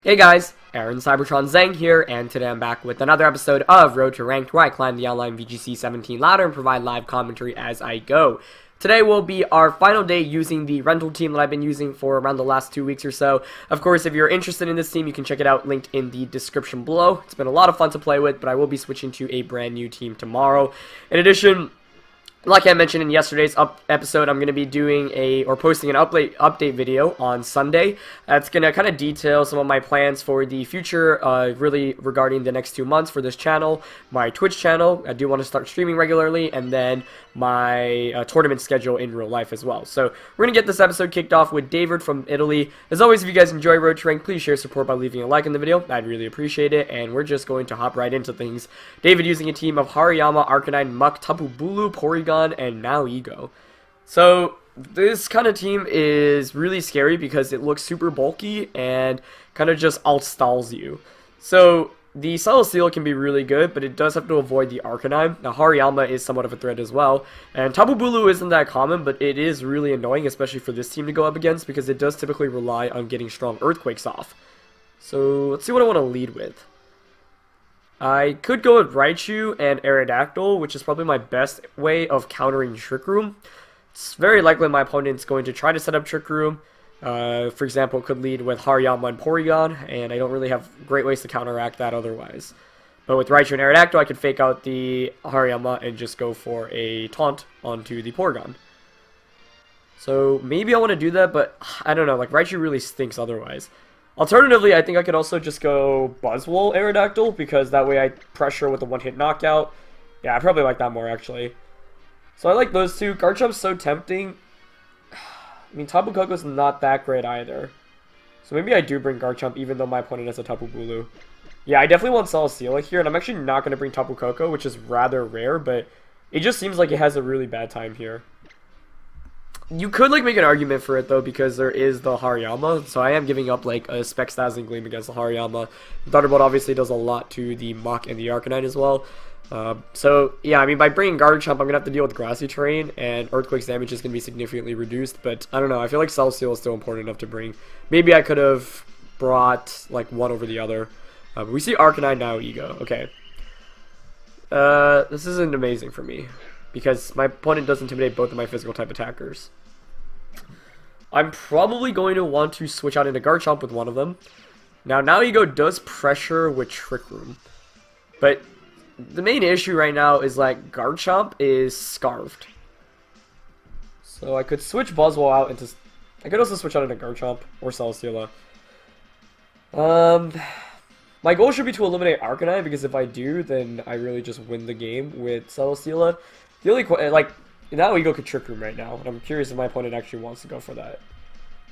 Hey guys, Aaron Cybertron Zhang here, and today I'm back with another episode of Road to Ranked, where I climb the online VGC 17 ladder and provide live commentary as I go. Today will be our final day using the rental team that I've been using for around the last 2 weeks or so. Of course, if you're interested in this team, you can check it out, linked in the description below. It's been a lot of fun to play with, but I will be switching to a brand new team tomorrow. In addition, like I mentioned in yesterday's episode, I'm going to be doing posting an update video on Sunday. That's going to kind of detail some of my plans for the future, really regarding the next 2 months for this channel, my Twitch channel. I do want to start streaming regularly, and then my tournament schedule in real life as well. So we're going to get this episode kicked off with David from Italy. As always, if you guys enjoy Road to Rank, please share support by leaving a like in the video. I'd really appreciate it, and we're just going to hop right into things. David using a team of Hariyama, Arcanine, Muk, Tapu Bulu, Porygon, and now Ego. So this kind of team is really scary because it looks super bulky and kind of just outstalls you. So the Celesteela can be really good, but it does have to avoid the Arcanine. Now Hariyama is somewhat of a threat as well, and Tapu Bulu isn't that common, but it is really annoying, especially for this team to go up against, because it does typically rely on getting strong Earthquakes off. So let's see what I want to lead with. I could go with Raichu and Aerodactyl, which is probably my best way of countering Trick Room. It's very likely my opponent's going to try to set up Trick Room. For example, it could lead with Hariyama and Porygon, and I don't really have great ways to counteract that otherwise. But with Raichu and Aerodactyl, I could fake out the Hariyama and just go for a taunt onto the Porygon. So maybe I want to do that, but I don't know, like Raichu really stinks otherwise. Alternatively, I think I could also just go Buzzwole Aerodactyl, because that way I pressure with a one-hit knockout. Yeah, I probably like that more, actually. So I like those two. Garchomp's so tempting. I mean, Tapu Koko's not that great either. So maybe I do bring Garchomp, even though my opponent has a Tapu Bulu. Yeah, I definitely want Celesteela here, and I'm actually not going to bring Tapu Koko, which is rather rare, but it just seems like it has a really bad time here. You could, like, make an argument for it, though, because there is the Hariyama, so I am giving up, like, a Spec Dazzling Gleam against the Hariyama. Thunderbolt obviously does a lot to the Muk and the Arcanine as well. So, yeah, I mean, by bringing Garchomp, I'm going to have to deal with grassy terrain, and Earthquake's damage is going to be significantly reduced, but I don't know, I feel like Celesteela is still important enough to bring. Maybe I could have brought, like, one over the other. We see Arcanine, now Ego. Okay. This isn't amazing for me, because my opponent does intimidate both of my physical type attackers. I'm probably going to want to switch out into Garchomp with one of them. Now Ego does pressure with Trick Room, but the main issue right now is, like, Garchomp is scarfed. So I could switch Buzzwole out into... I could also switch out into Garchomp or Celesteela. My goal should be to eliminate Arcanine, because if I do, then I really just win the game with Celesteela. The only... like, now Ego could Trick Room right now, and I'm curious if my opponent actually wants to go for that.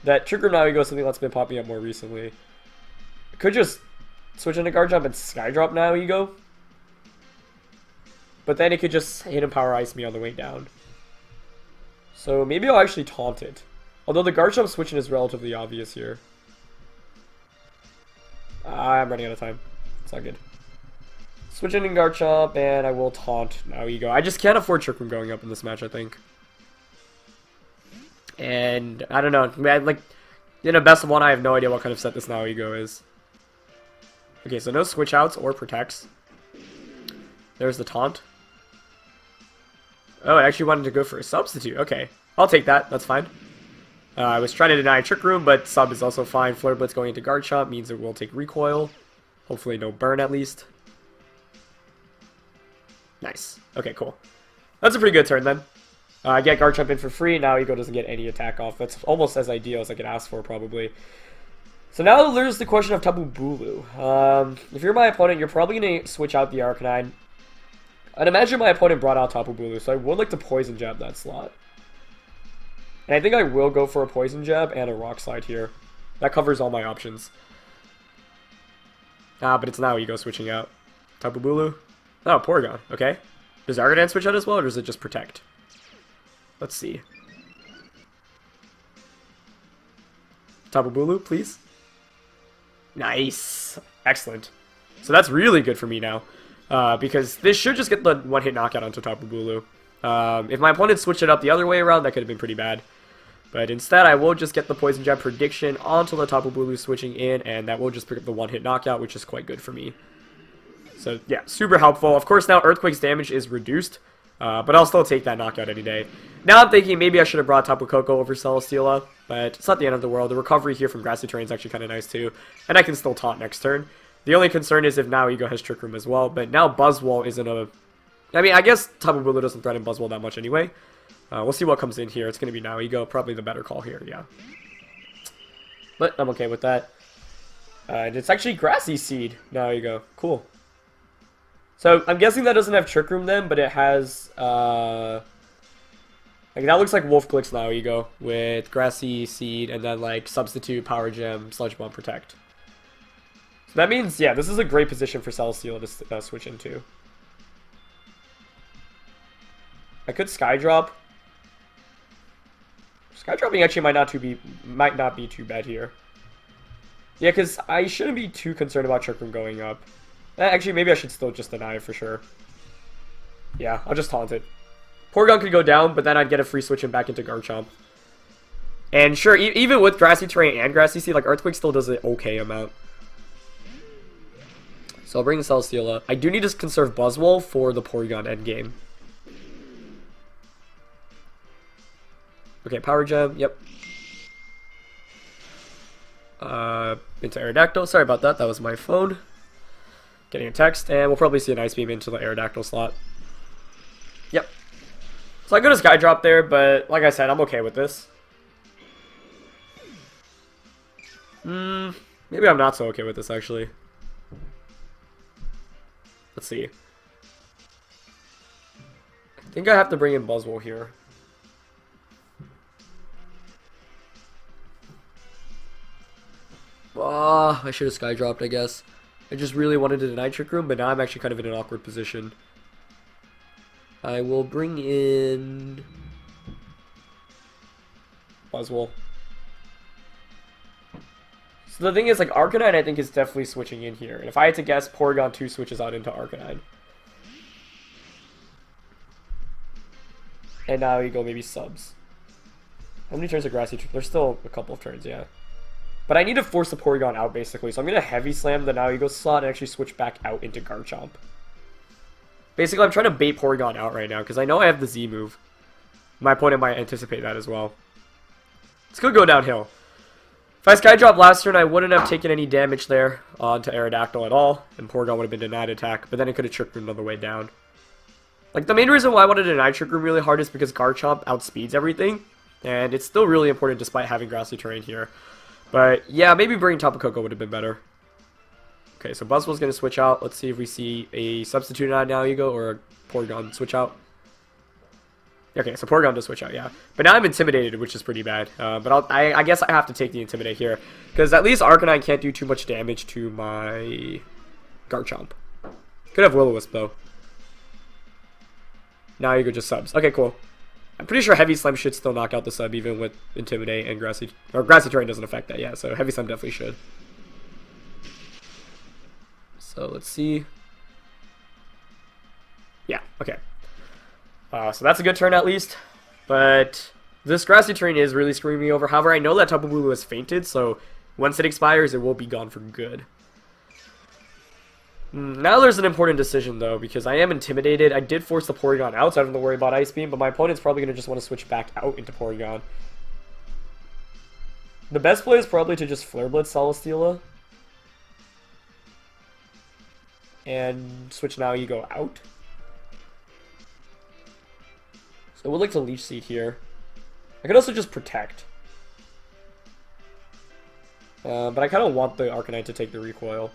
That Trick Room now Ego is something that's been popping up more recently. I could just switch into Garchomp and Skydrop now Ego. But then it could just Hidden Power Ice me on the way down. So maybe I'll actually taunt it. Although the Garchomp switching is relatively obvious here. I'm running out of time. It's not good. Switching in Garchomp, and I will taunt now Ego. I just can't afford Trick Room going up in this match, I think. And I don't know. Like, in a best of one, I have no idea what kind of set this now Ego is. Okay, so no switch outs or protects. There's the taunt. Oh, I actually wanted to go for a substitute. Okay, I'll take that. That's fine. I was trying to deny Trick Room, but sub is also fine. Flare Blitz going into Garchomp means it will take recoil. Hopefully no burn at least. Nice. Okay, cool. That's a pretty good turn then. I get Garchomp in for free. Now Ego doesn't get any attack off. That's almost as ideal as I could ask for, probably. So now there's the question of Tapu Bulu. If you're my opponent, you're probably going to switch out the Arcanine. I'd imagine my opponent brought out Tapu Bulu, so I would like to Poison Jab that slot. And I think I will go for a Poison Jab and a Rock Slide here. That covers all my options. But it's now Ego switching out. Tapu Bulu. Oh, Porygon. Okay. Does Arcanine switch out as well, or does it just Protect? Let's see. Tapu Bulu, please. Nice. Excellent. So that's really good for me now. Because this should just get the one-hit knockout onto Tapu Bulu. If my opponent switched it up the other way around, that could have been pretty bad. But instead, I will just get the Poison Jab prediction onto the Tapu Bulu switching in, and that will just pick up the one-hit knockout, which is quite good for me. So, yeah, super helpful. Of course, now Earthquake's damage is reduced, but I'll still take that knockout any day. Now I'm thinking maybe I should have brought Tapu Koko over Celesteela, but it's not the end of the world. The recovery here from Grassy Terrain is actually kind of nice, too, and I can still taunt next turn. The only concern is if now Ego has Trick Room as well, but now Buzzwole isn't a... I mean, I guess Tapu Bulu doesn't threaten Buzzwole that much anyway. We'll see what comes in here. It's going to be now Ego, probably the better call here, yeah. But I'm okay with that. And it's actually Grassy Seed. Now Ego. Cool. So I'm guessing that doesn't have Trick Room then, but it has... like, that looks like Wolf Glicks now Ego, with Grassy Seed and then, like, Substitute, Power Gem, Sludge Bomb, Protect. So that means, yeah, this is a great position for Celesteela to switch into. I could Skydrop. Skydropping actually might not be too bad here. Yeah, because I shouldn't be too concerned about Trick Room going up. Actually, maybe I should still just deny it for sure. Yeah, I'll just taunt it. Porygon could go down, but then I'd get a free switch and back into Garchomp. And sure, even with Grassy Terrain and Grassy Seed, like Earthquake still does an okay amount. So I'll bring the Celesteela. I do need to conserve Buzzwole for the Porygon endgame. Okay, Power Gem, yep. Into Aerodactyl. Sorry about that, that was my phone. Getting a text, and we'll probably see an Ice Beam into the Aerodactyl slot. Yep. So I go to Skydrop there, but like I said, I'm okay with this. Maybe I'm not so okay with this, actually. Let's see. I think I have to bring in Buzzwole here. I should have Skydropped, I guess. I just really wanted to deny Trick Room, but now I'm actually kind of in an awkward position. I will bring in Buzzwole. So the thing is, like, Arcanine I think is definitely switching in here. And if I had to guess, Porygon2 switches out into Arcanine. And now you go maybe subs. How many turns of Grassy Terrain? There's still a couple of turns, yeah. But I need to force the Porygon out, basically. So I'm going to Heavy Slam the Now Ego slot and actually switch back out into Garchomp. Basically, I'm trying to bait Porygon out right now, because I know I have the Z move. My opponent might anticipate that as well. It's going to go downhill. If I Skydrop last turn, I wouldn't have taken any damage there onto Aerodactyl at all, and Porygon would have been denied attack, but then it could have Trick Roomed on the way down. Like, the main reason why I wanted to deny Trick Room really hard is because Garchomp outspeeds everything, and it's still really important despite having Grassy Terrain here. But, yeah, maybe bringing Tapu Koko would have been better. Okay, so Buzzwole's going to switch out. Let's see if we see a Substitute on Now Ego or a Porygon switch out. Okay, so Porygon does switch out, yeah. But now I'm Intimidated, which is pretty bad. But I guess I have to take the Intimidate here. Because at least Arcanine can't do too much damage to my Garchomp. Could have Will-O-Wisp, though. Now Ego just subs. Okay, cool. I'm pretty sure Heavy Slam should still knock out the sub even with Intimidate and Grassy... Or Grassy Terrain doesn't affect that, yeah. So Heavy Slam definitely should. So let's see. Yeah, okay. So that's a good turn at least. But this Grassy Terrain is really screwing me over. However, I know that Tapu Bulu has fainted, so once it expires, it will be gone for good. Now there's an important decision, though, because I am Intimidated. I did force the Porygon out, so I don't have to worry about Ice Beam, but my opponent's probably going to just want to switch back out into Porygon. The best play is probably to just Flare Blitz Celesteela. And switch Now Ego out. So I would like to Leech Seed here. I could also just Protect. But I kind of want the Arcanine to take the recoil.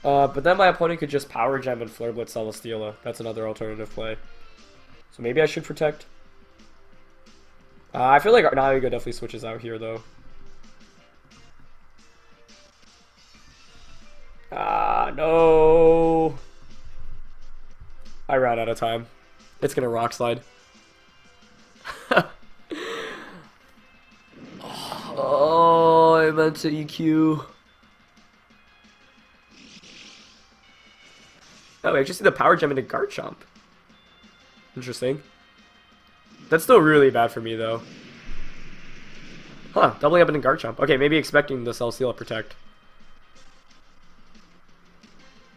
But then my opponent could just Power Gem and Flare Blitz Celesteela. That's another alternative play. So maybe I should Protect. I feel like Now Ego definitely switches out here, though. No. I ran out of time. It's gonna Rock Slide. Oh, I meant to EQ. Oh, I just see the Power Gem into Garchomp. Interesting. That's still really bad for me, though. Huh, doubling up into Garchomp. Okay, maybe expecting the Celesteela Protect.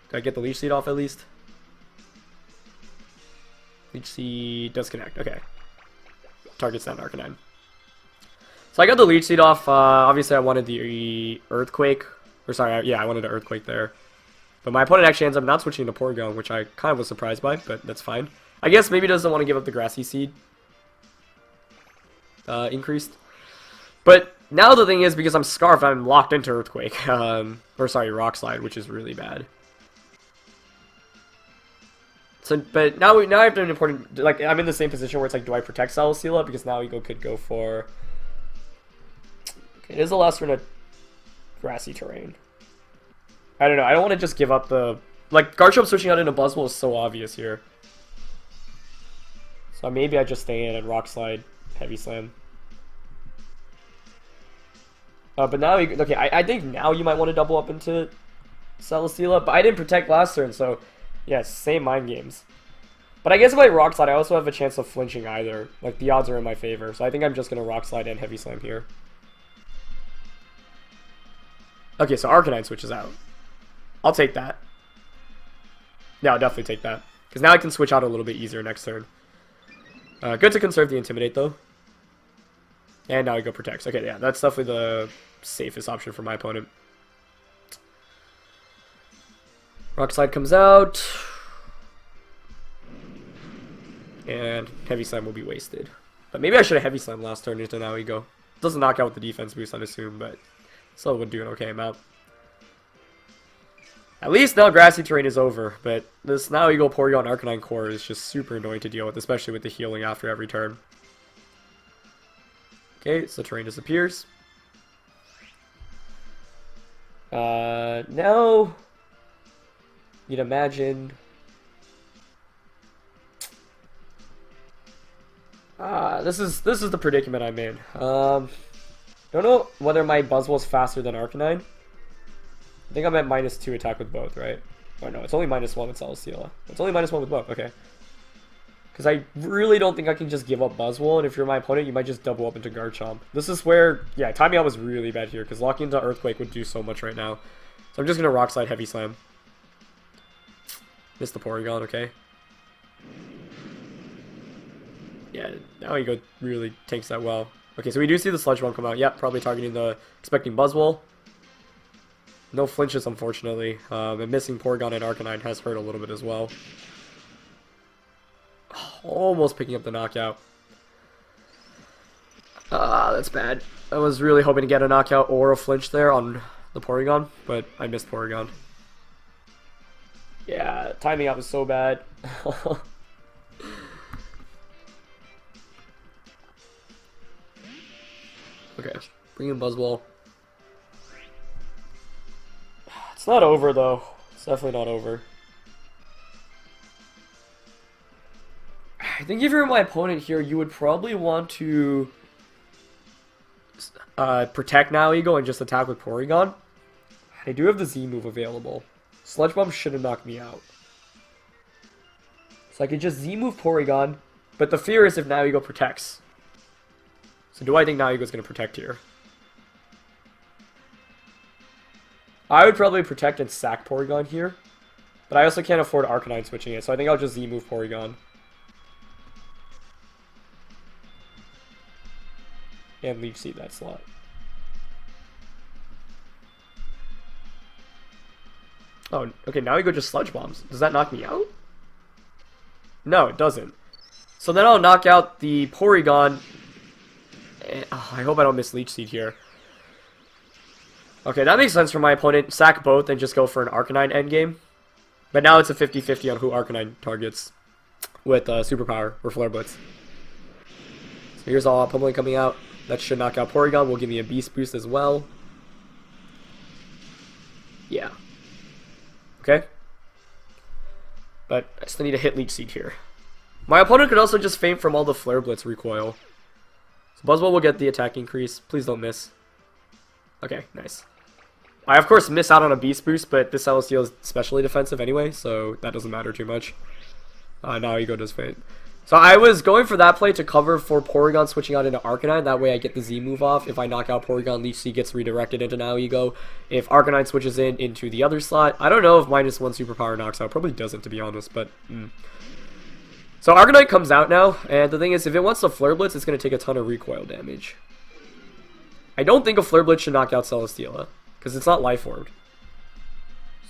Gotta get the Leech Seed off at least. Leech Seed does connect, okay. Targets that Arcanine. So I got the Leech Seed off. Obviously I wanted the Earthquake. Or sorry, yeah, I wanted an Earthquake there. But my opponent actually ends up not switching to Porygon, which I kind of was surprised by, but that's fine. I guess maybe doesn't want to give up the Grassy Seed. Increased. But now the thing is, because I'm Scarfed, I'm locked into Earthquake. Or sorry, Rock Slide, which is really bad. So, but now I have an important, like, I'm in the same position where it's like, do I protect Celesteela? Because now Ego could go for, okay, it is a last turn of grassy terrain. I don't know, I don't want to just give up the, like, Garchomp switching out into Buzzwole is so obvious here. So maybe I just stay in and Rock Slide, Heavy Slam. But now, okay, I think now you might want to double up into Celesteela, but I didn't protect last turn, so yeah, same mind games. But I guess if I Rock Slide, I also have a chance of flinching either. Like, the odds are in my favor, so I think I'm just going to Rock Slide and Heavy Slam here. Okay, so Arcanine switches out. I'll take that. Yeah, I'll definitely take that. Because now I can switch out a little bit easier next turn. Good to conserve the Intimidate, though. And now I go Protects. Okay, yeah, that's definitely the safest option for my opponent. Rock Slide comes out. And Heavy Slam will be wasted. But maybe I should have Heavy Slam last turn into now Ego. Doesn't knock out with the defense boost, I'd assume, but still would do an okay amount. At least now Grassy Terrain is over, but this now Ego Porygon Arcanine Core is just super annoying to deal with, especially with the healing after every turn. Okay, so terrain disappears. Now you'd imagine this is the predicament I'm in. Don't know whether my Buzzwole's faster than Arcanine. I think I'm at -2 attack with both, right? Oh no, it's only -1 with Celesteela. It's only -1 with both, okay. Because I really don't think I can just give up Buzzwole, and if you're my opponent, you might just double up into Garchomp. This is where, yeah, timing out was really bad here, because locking into Earthquake would do so much right now. So I'm just going to Rock Slide, Heavy Slam. Missed the Porygon, okay. Yeah, now Ego really tanks that well. Okay, so we do see the Sludge Bomb come out. Yep, probably targeting the expecting Buzzwole. No flinches, unfortunately. And missing Porygon and Arcanine has hurt a little bit as well. Almost picking up the knockout. That's bad. I was really hoping to get a knockout or a flinch there on the Porygon, but I missed Porygon. Yeah, timing out was so bad. Okay, bring in Buzzwole. It's not over, though. It's definitely not over. I think if you're my opponent here, you would probably want to protect now Ego and just attack with Porygon. I do have the Z move available. Sludge Bomb shouldn't knock me out. So I could just Z move Porygon, but the fear is if now Ego protects. So do I think now Ego's going to protect here? I would probably protect and sack Porygon here, but I also can't afford Arcanine switching it, so I think I'll just Z move Porygon. And Leech Seed that slot. Oh, okay, now Ego just Sludge Bombs. Does that knock me out? No, it doesn't. So then I'll knock out the Porygon. Oh, I hope I don't miss Leech Seed here. Okay, that makes sense for my opponent. Sack both and just go for an Arcanine endgame. But now it's a 50-50 on who Arcanine targets with Superpower or Flare Blitz. So here's all Pummeling coming out. That should knock out Porygon. Will give me a Beast Boost as well. Yeah. Okay. But I still need to hit Leech Seed here. My opponent could also just feint from all the Flare Blitz recoil. So Buzzwole will get the attack increase. Please don't miss. Okay, nice. I, of course, miss out on a Beast Boost, but this Celesteela is especially defensive anyway, so that doesn't matter too much. Now Ego does feint. So I was going for that play to cover for Porygon switching out into Arcanine. That way I get the Z move off. If I knock out Porygon, Leech C gets redirected into Now Ego. If Arcanine switches into the other slot, I don't know if -1 superpower knocks out. Probably doesn't, to be honest, but... So Arcanine comes out now, and the thing is, if it wants to Flare Blitz, it's going to take a ton of recoil damage. I don't think a Flare Blitz should knock out Celesteela, because it's not Life Orb.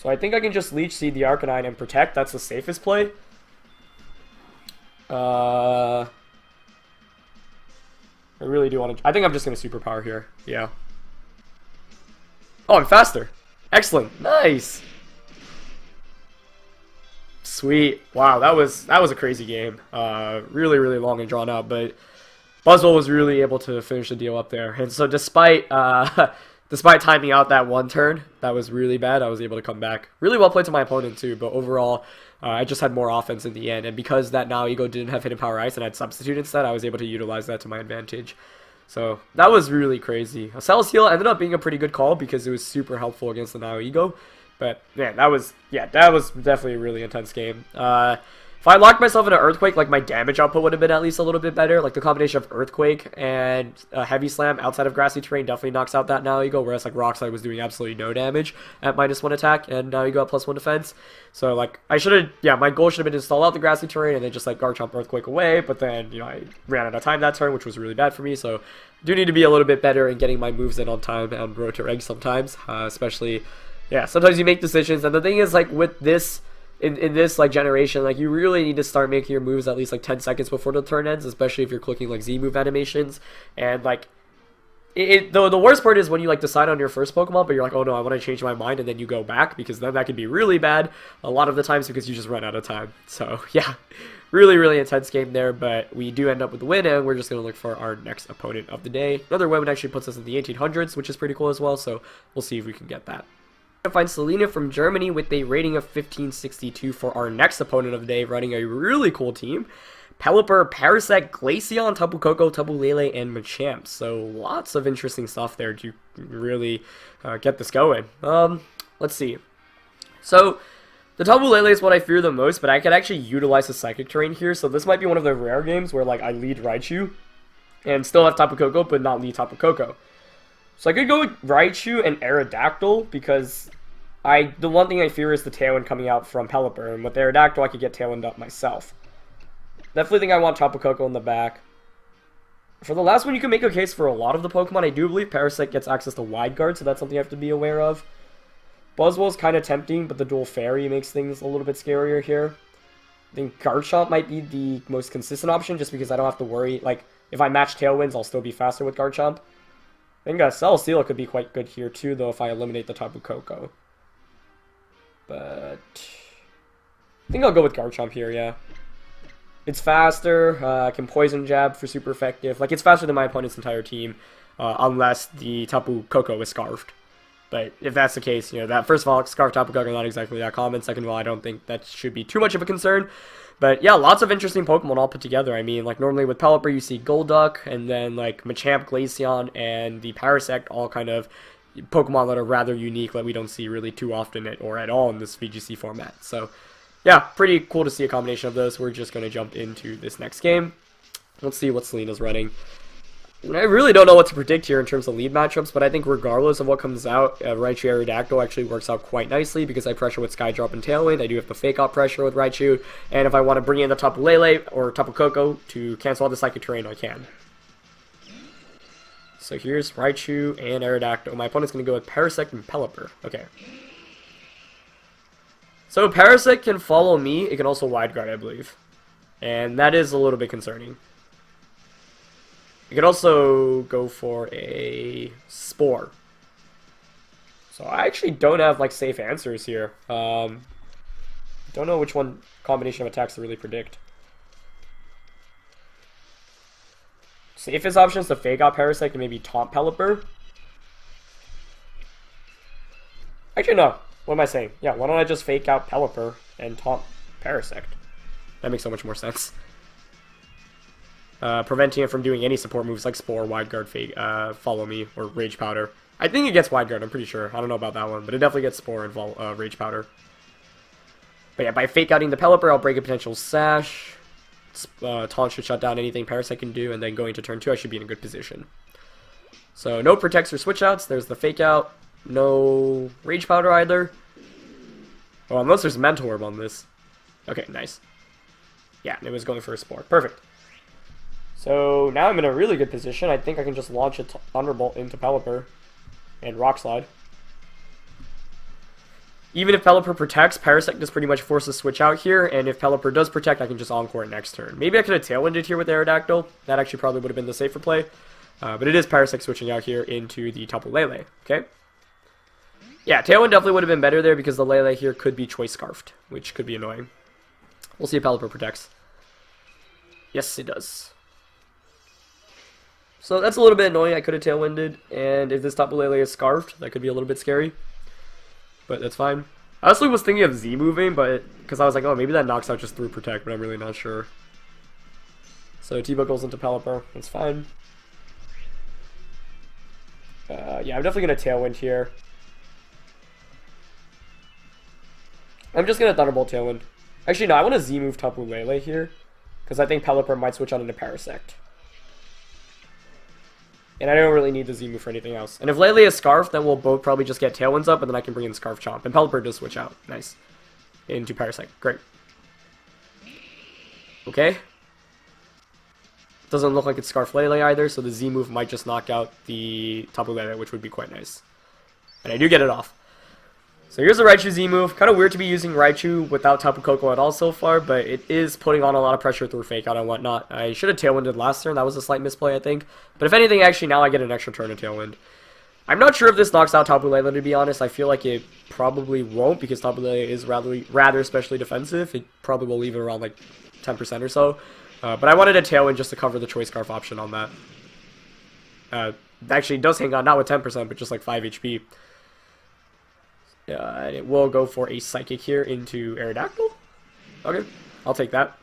So I think I can just Leech Seed the Arcanine and Protect. That's the safest play. I really do want to... I think I'm just going to Superpower here. Yeah. Oh, I'm faster. Excellent. Nice. Sweet. Wow, that was a crazy game. Really, really long and drawn out, but Buzzwole was really able to finish the deal up there. And so despite despite timing out that one turn, that was really bad, I was able to come back. Really well played to my opponent too, but overall, I just had more offense in the end. And because that Now Ego didn't have Hidden Power Ice and I had Substitute instead, I was able to utilize that to my advantage. So that was really crazy. A Celesteela ended up being a pretty good call because it was super helpful against the Now Ego. But man, that was definitely a really intense game. If I locked myself in an Earthquake, like my damage output would have been at least a little bit better. Like the combination of Earthquake and Heavy Slam outside of Grassy Terrain definitely knocks out that Now Ego, whereas like Rock Slide was doing absolutely no damage at -1 attack and Now Ego at +1 defense. So like I should have, yeah, my goal should have been to stall out the Grassy Terrain and then just like Garchomp Earthquake away. But then, you know, I ran out of time that turn, which was really bad for me. So I do need to be a little bit better in getting my moves in on time and Road to Egg sometimes, especially. Yeah, sometimes you make decisions, and the thing is, like, with this, in this, like, generation, like, you really need to start making your moves at least, like, 10 seconds before the turn ends, especially if you're clicking, like, Z-move animations, and, like, the worst part is when you, like, decide on your first Pokemon, but you're like, oh, no, I want to change my mind, and then you go back, because then that can be really bad a lot of the times because you just run out of time. So, yeah, really, really intense game there, but we do end up with the win, and we're just going to look for our next opponent of the day. Another win actually puts us in the 1800s, which is pretty cool as well, so we'll see if we can get that. Find Selena from Germany with a rating of 1562 for our next opponent of the day, running a really cool team. Pelipper, Parasect, Glaceon, Tapu Koko, Tapu Lele, and Machamp. So lots of interesting stuff there to really get this going. Let's see. So the Tapu Lele is what I fear the most, but I could actually utilize the Psychic Terrain here. So this might be one of the rare games where like I lead Raichu and still have Tapu Koko, but not lead Tapu Koko. So I could go with Raichu and Aerodactyl because the one thing I fear is the Tailwind coming out from Pelipper, and with Aerodactyl I could get Tailwind up myself. Definitely think I want Tapu Koko in the back. For the last one, you can make a case for a lot of the Pokemon. I do believe Parasect gets access to Wide Guard, so that's something you have to be aware of. Buzzwole's kind of tempting, but the Dual Fairy makes things a little bit scarier here. I think Garchomp might be the most consistent option, just because I don't have to worry. Like, if I match Tailwinds, I'll still be faster with Garchomp. I think Celesteela could be quite good here too, though, if I eliminate the Tapu Koko. But I think I'll go with Garchomp here, yeah. It's faster, can Poison Jab for super effective. Like, it's faster than my opponent's entire team, unless the Tapu Koko is Scarfed. But if that's the case, you know, that first of all, Scarfed Tapu Koko not exactly that common. Second of all, I don't think that should be too much of a concern. But yeah, lots of interesting Pokemon all put together. I mean, like normally with Pelipper you see Golduck, and then like Machamp, Glaceon, and the Parasect, all kind of Pokemon that are rather unique that we don't see really too often or at all in this VGC format. So yeah, pretty cool to see a combination of those. We're just going to jump into this next game. Let's see what Selena's running. I really don't know what to predict here in terms of lead matchups, but I think regardless of what comes out, Raichu Aerodactyl actually works out quite nicely because I pressure with Skydrop and Tailwind. I do have to fake out pressure with Raichu, and if I want to bring in the Tapu Lele or Tapu Koko to cancel out the Psychic Terrain, I can. So here's Raichu and Aerodactyl. My opponent's going to go with Parasect and Pelipper. Okay. So Parasect can follow me. It can also Wide Guard, I believe. And that is a little bit concerning. You could also go for a Spore. So I actually don't have like safe answers here. Don't know which one combination of attacks to really predict. Safest option is to fake out Parasect and maybe taunt Pelipper. Actually, no. What am I saying? Yeah, why don't I just fake out Pelipper and taunt Parasect? That makes so much more sense. Preventing it from doing any support moves like Spore, Wide Guard, Fake, Follow Me, or Rage Powder. I think it gets Wide Guard, I'm pretty sure. I don't know about that one, but it definitely gets Spore and Rage Powder. But yeah, by fake outing the Pelipper, I'll break a potential Sash. Taunt should shut down anything Parasect can do, and then going to turn 2, I should be in a good position. So no protects or switch outs. There's the fake out. No Rage Powder either. Oh, unless there's Mental Orb on this. Okay, nice. Yeah, it was going for a Spore. Perfect. So now I'm in a really good position. I think I can just launch a Thunderbolt into Pelipper and Rock Slide. Even if Pelipper protects, Parasect just pretty much forces switch out here, and if Pelipper does protect, I can just Encore it next turn. Maybe I could have Tailwinded here with Aerodactyl. That actually probably would have been the safer play. But it is Parasect switching out here into the Tapu Lele, okay? Yeah, Tailwind definitely would have been better there because the Lele here could be Choice Scarfed, which could be annoying. We'll see if Pelipper protects. Yes, it does. So that's a little bit annoying. I could have Tailwinded, and if this Tapu Lele is Scarfed, that could be a little bit scary. But that's fine. I honestly was thinking of Z moving, but because I was like, oh, maybe that knocks out just through Protect, but I'm really not sure. So T-Bug goes into Pelipper. That's fine. Yeah, I'm definitely going to Tailwind here. I'm just going to Thunderbolt Tailwind. Actually, no, I want to Z-move Tapu Lele here, because I think Pelipper might switch out into Parasect. And I don't really need the Z-move for anything else. And if Lele is Scarf, then we'll both probably just get Tailwinds up, and then I can bring in Scarf Chomp. And Pelipper does switch out. Nice. Into Parasect. Great. Okay. Doesn't look like it's Scarf Lele either, so the Z-move might just knock out the Tapu Lele, which would be quite nice. And I do get it off. So here's the Raichu Z-move. Kind of weird to be using Raichu without Tapu Koko at all so far, but it is putting on a lot of pressure through Fake Out and whatnot. I should have Tailwinded last turn. That was a slight misplay, I think. But if anything, actually, now I get an extra turn of Tailwind. I'm not sure if this knocks out Tapu Lele, to be honest. I feel like it probably won't, because Tapu Lele is rather especially defensive. It probably will leave it around like 10% or so. But I wanted a Tailwind just to cover the Choice Scarf option on that. Actually, it does hang on, not with 10%, but just like 5 HP. And it will go for a Psychic here into Aerodactyl. Okay, I'll take that.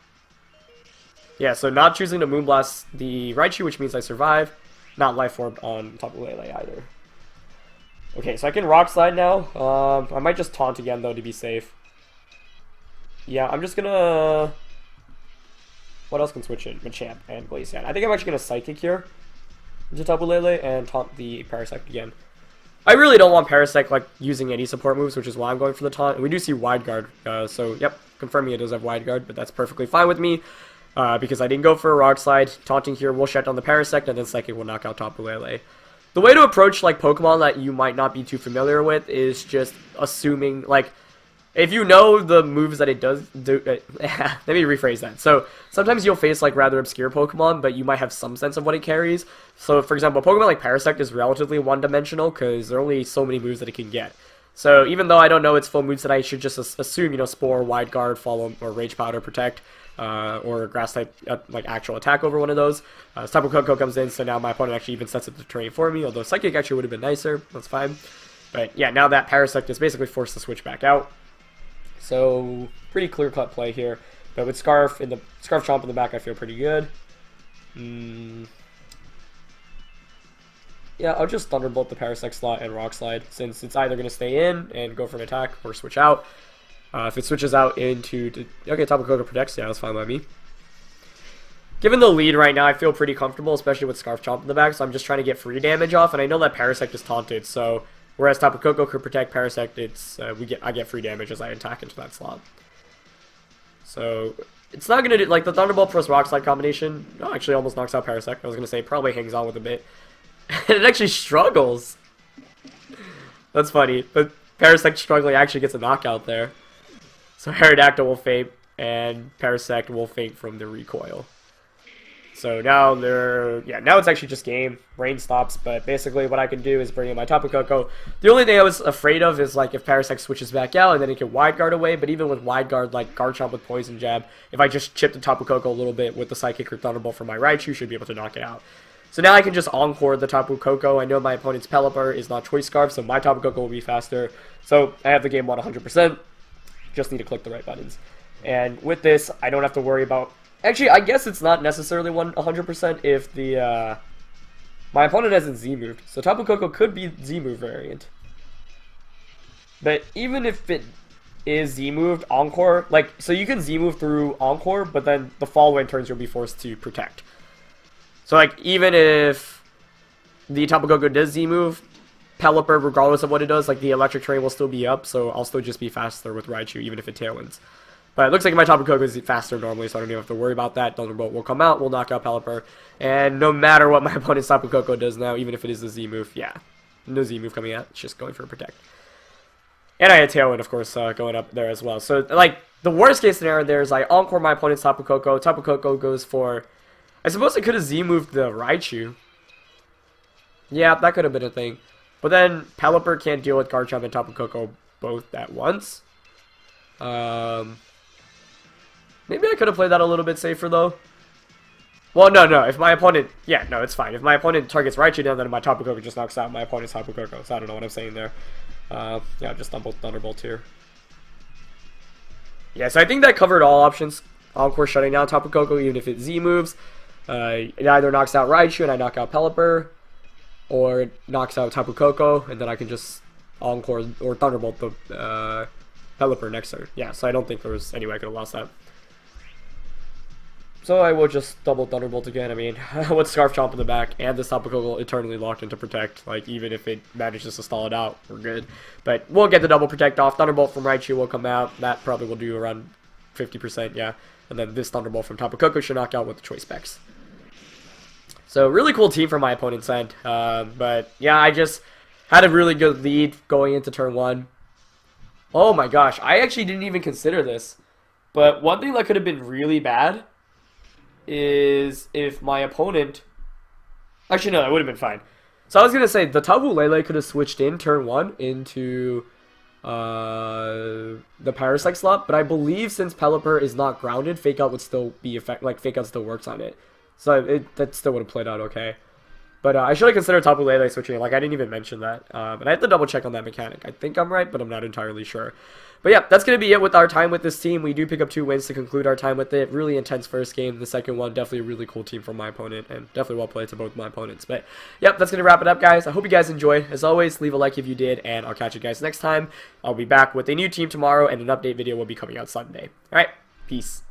Yeah, so not choosing to Moonblast the Raichu, which means I survive. Not Life Orb on Tapu Lele either. Okay, so I can Rock Slide now. I might just Taunt again, though, to be safe. Yeah, I'm just gonna... What else can switch in? Machamp and Glaceon. I think I'm actually gonna Psychic here into Tapu Lele and Taunt the Parasect again. I really don't want Parasect like using any support moves, which is why I'm going for the taunt. And we do see Wide Guard, so yep, confirming it does have Wide Guard, but that's perfectly fine with me because I didn't go for a Rock Slide. Taunting here will shut down the Parasect, and then Psychic will knock out Tapu Lele. The way to approach like Pokemon that you might not be too familiar with is just assuming like if you know the moves that it does do. Let me rephrase that. So sometimes you'll face like rather obscure Pokemon, but you might have some sense of what it carries. So for example, a Pokemon like Parasect is relatively one-dimensional because there are only so many moves that it can get. So even though I don't know its full moves, that I should just assume, you know, Spore, Wide Guard, Follow, or Rage Powder, Protect, or Grass type like actual attack over one of those. Tapu Koko comes in, so now my opponent actually even sets up the terrain for me. Although Psychic actually would have been nicer. That's fine. But yeah, now that Parasect is basically forced to switch back out. So pretty clear-cut play here. But with Scarf Chomp in the back, I feel pretty good. Yeah, I'll just Thunderbolt the Parasect slot and Rock Slide, since it's either going to stay in and go for an attack or switch out. If it switches out into... Okay, Tapu Koko protects. Yeah, that's fine by me. Given the lead right now, I feel pretty comfortable, especially with Scarf Chomp in the back, so I'm just trying to get free damage off, and I know that Parasect is taunted, so... Whereas Tapu Koko could protect Parasect, it's I get free damage as I attack into that slot. So it's not gonna do like the Thunderbolt plus Rock Slide combination. No, actually almost knocks out Parasect. I was gonna say it probably hangs on with a bit. It actually struggles. That's funny, but Parasect struggling actually gets a knockout there. So Aerodactyl will faint, and Parasect will faint from the recoil. So now now it's actually just game. Rain stops, but basically what I can do is bring in my Tapu Koko. The only thing I was afraid of is like if Parasect switches back out and then it can Wide Guard away, but even with Wide Guard, like Guard Chomp with Poison Jab, if I just chip the Tapu Koko a little bit with the Psychic or Thunderbolt from my Raichu, should be able to knock it out. So now I can just Encore the Tapu Koko. I know my opponent's Pelipper is not Choice Scarf, so my Tapu Koko will be faster. So I have the game won 100%. Just need to click the right buttons. And with this, I don't have to worry about... Actually, I guess it's not necessarily 100% if the my opponent hasn't Z-moved. So Tapu Koko could be Z-move variant. But even if it is Z-moved, Encore, like, so you can Z-move through Encore, but then the following turns you'll be forced to protect. So, like, even if the Tapu Koko does Z-move, Pelipper, regardless of what it does, like, the electric train will still be up, so I'll still just be faster with Raichu, even if it Tailwinds. But it looks like my Tapu Koko is faster normally, so I don't even have to worry about that. Thunderbolt will come out, we'll knock out Pelipper, and no matter what my opponent's Tapu Koko does now, even if it is a Z-move, yeah, no Z-move coming out, it's just going for a protect. And I had Tailwind, of course, going up there as well. So, like, the worst case scenario there is I Encore my opponent's Tapu Koko. Tapu Koko goes for... I suppose I could have Z-moved the Raichu. Yeah, that could have been a thing. But then Pelipper can't deal with Garchomp and Tapu Koko both at once. Maybe I could have played that a little bit safer, though. Well, no. If my opponent... Yeah, no, it's fine. If my opponent targets Raichu down, then my Tapu Koko just knocks out my opponent's Tapu Koko. So I don't know what I'm saying there. Yeah, just Thunderbolt here. Yeah, so I think that covered all options. Encore shutting down Tapu Koko, even if it Z moves. It either knocks out Raichu and I knock out Pelipper, or it knocks out Tapu Koko, and then I can just Encore or Thunderbolt the Pelipper next turn. Yeah, so I don't think there was any way I could have lost that. So I will just double Thunderbolt again. I mean, with Scarf Chomp in the back and this Tapu Koko eternally locked into Protect. Like, even if it manages to stall it out, we're good. But we'll get the double Protect off. Thunderbolt from Raichu will come out. That probably will do around 50%, yeah. And then this Thunderbolt from Tapu Koko should knock out with the Choice Specs. So, really cool team from my opponent's end. But, yeah, I just had a really good lead going into turn 1. Oh my gosh, I actually didn't even consider this. But one thing that could have been really bad is if my opponent... Actually, no, that would have been fine. So I was going to say, the Tapu Lele could have switched in turn 1 into the Parasect slot, but I believe since Pelipper is not grounded, Fake Out would still be Fake Out still works on it. So that still would have played out okay. But I should have considered Tapu Lele switching. Like, I didn't even mention that. And I have to double check on that mechanic. I think I'm right, but I'm not entirely sure. But yeah, that's going to be it with our time with this team. We do pick up 2 wins to conclude our time with it. Really intense first game. The second one, definitely a really cool team from my opponent. And definitely well played to both my opponents. But yep, that's going to wrap it up, guys. I hope you guys enjoyed. As always, leave a like if you did. And I'll catch you guys next time. I'll be back with a new team tomorrow. And an update video will be coming out Sunday. Alright, peace.